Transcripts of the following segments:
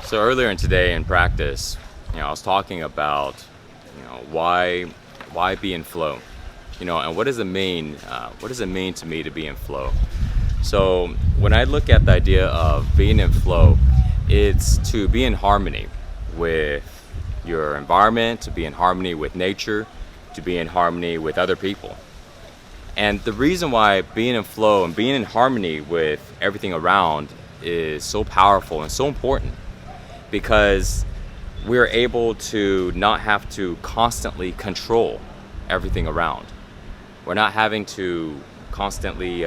So earlier in today in practice, I was talking about, why be in flow, and what does it mean? What does it mean to me to be in flow? So when I look at the idea of being in flow, it's to be in harmony with your environment, to be in harmony with nature, to be in harmony with other people. And the reason why being in flow and being in harmony with everything around is so powerful and so important, because we're able to not have to constantly control everything around. We're not having to constantly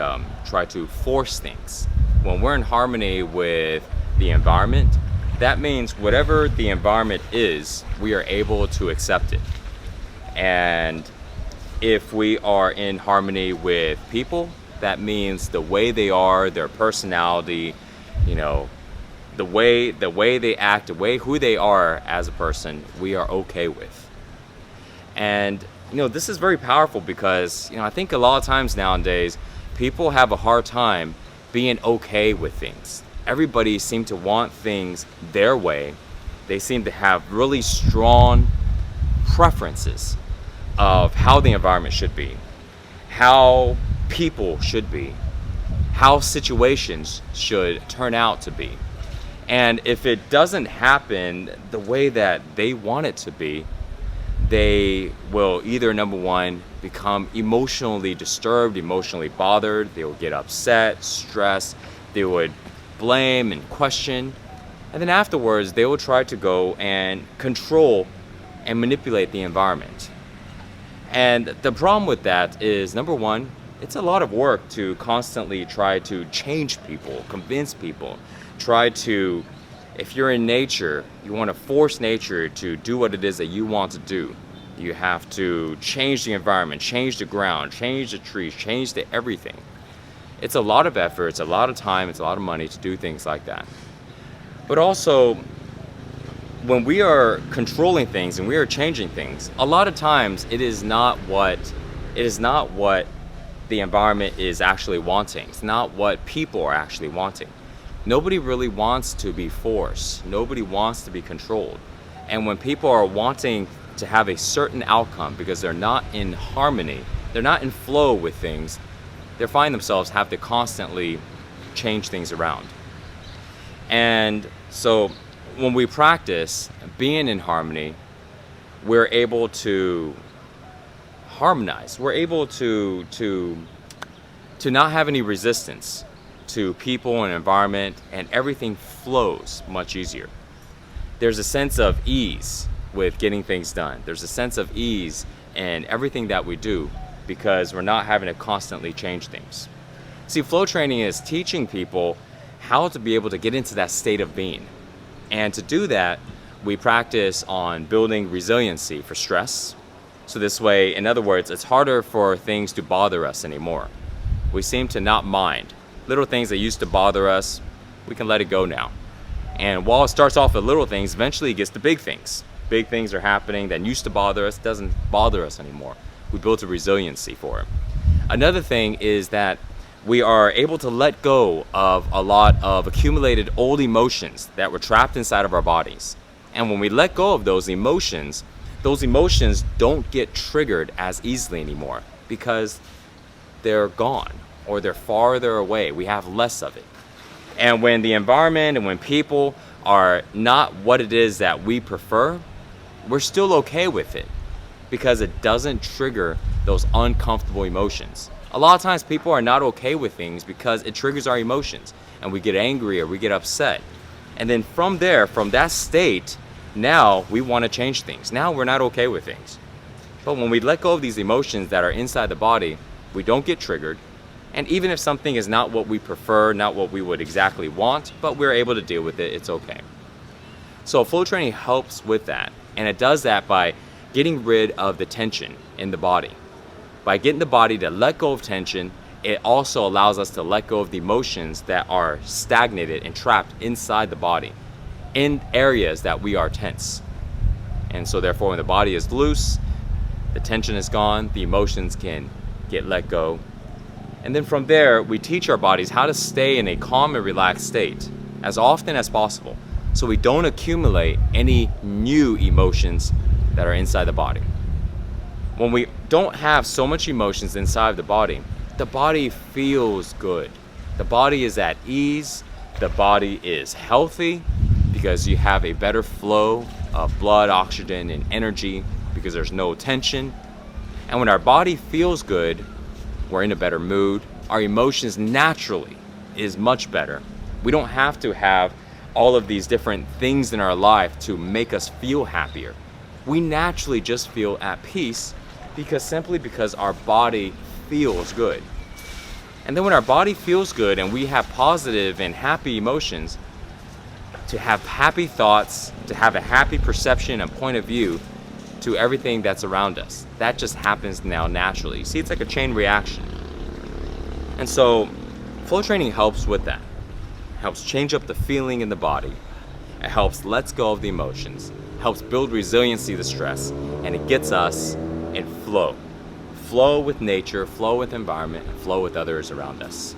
try to force things. When we're in harmony with the environment, that means whatever the environment is, we are able to accept it. And if we are in harmony with people, that means the way they are, their personality, the way they act, who they are as a person, we are okay with. And this is very powerful because I think a lot of times nowadays people have a hard time being okay with things. Everybody seems to want things their way. They seem to have really strong preferences of how the environment should be, how people should be, how situations should turn out to be. And if it doesn't happen the way that they want it to be, they will either, number one, become emotionally disturbed, emotionally bothered. They will get upset, stressed. They would blame and question. And then afterwards, they will try to go and control and manipulate the environment. And the problem with that is, number one, it's a lot of work to constantly try to change people, convince people, if you're in nature, you want to force nature to do what it is that you want to do. You have to change the environment, change the ground, change the trees, change everything. It's a lot of effort, it's a lot of time, it's a lot of money to do things like that. But also, when we are controlling things and we are changing things, a lot of times it is not what the environment is actually wanting. It's not what people are actually wanting. Nobody really wants to be forced. Nobody wants to be controlled. And when people are wanting to have a certain outcome because they're not in harmony, they're not in flow with things, they find themselves have to constantly change things around. And so when we practice being in harmony, we're able to harmonize. We're able to not have any resistance to people and environment, and everything flows much easier. There's a sense of ease with getting things done. There's a sense of ease in everything that we do because we're not having to constantly change things. See, flow training is teaching people how to be able to get into that state of being. And to do that, we practice on building resiliency for stress. So this way, in other words, it's harder for things to bother us anymore. We seem to not mind. Little things that used to bother us, we can let it go now. And while it starts off with little things, eventually it gets to big things. Big things are happening that used to bother us, doesn't bother us anymore. We built a resiliency for it. Another thing is that we are able to let go of a lot of accumulated old emotions that were trapped inside of our bodies. And when we let go of those emotions don't get triggered as easily anymore because they're gone or they're farther away. We have less of it. And when the environment and when people are not what it is that we prefer, we're still okay with it because it doesn't trigger those uncomfortable emotions. A lot of times people are not okay with things because it triggers our emotions and we get angry or we get upset. And then from there, from that state, now we want to change things. Now we're not okay with things. But when we let go of these emotions that are inside the body, we don't get triggered. And even if something is not what we prefer, not what we would exactly want, but we're able to deal with it, it's okay. So flow training helps with that. And it does that by getting rid of the tension in the body. By getting the body to let go of tension, it also allows us to let go of the emotions that are stagnated and trapped inside the body in areas that we are tense. And so therefore, when the body is loose, the tension is gone, the emotions can get let go. And then from there, we teach our bodies how to stay in a calm and relaxed state as often as possible. so we don't accumulate any new emotions that are inside the body. When we don't have so much emotions inside the body feels good. The body is at ease, the body is healthy because you have a better flow of blood, oxygen, and energy because there's no tension. And when our body feels good, we're in a better mood. Our emotions naturally is much better. We don't have to have all of these different things in our life to make us feel happier. We naturally just feel at peace simply because our body feels good. And then when our body feels good and we have positive and happy emotions, to have happy thoughts, to have a happy perception and point of view to everything that's around us. That just happens now naturally. See, it's like a chain reaction. And so flow training helps with that. It helps change up the feeling in the body. It helps let go of the emotions, helps build resiliency to stress, and it gets us in flow. Flow with nature, flow with environment, and flow with others around us.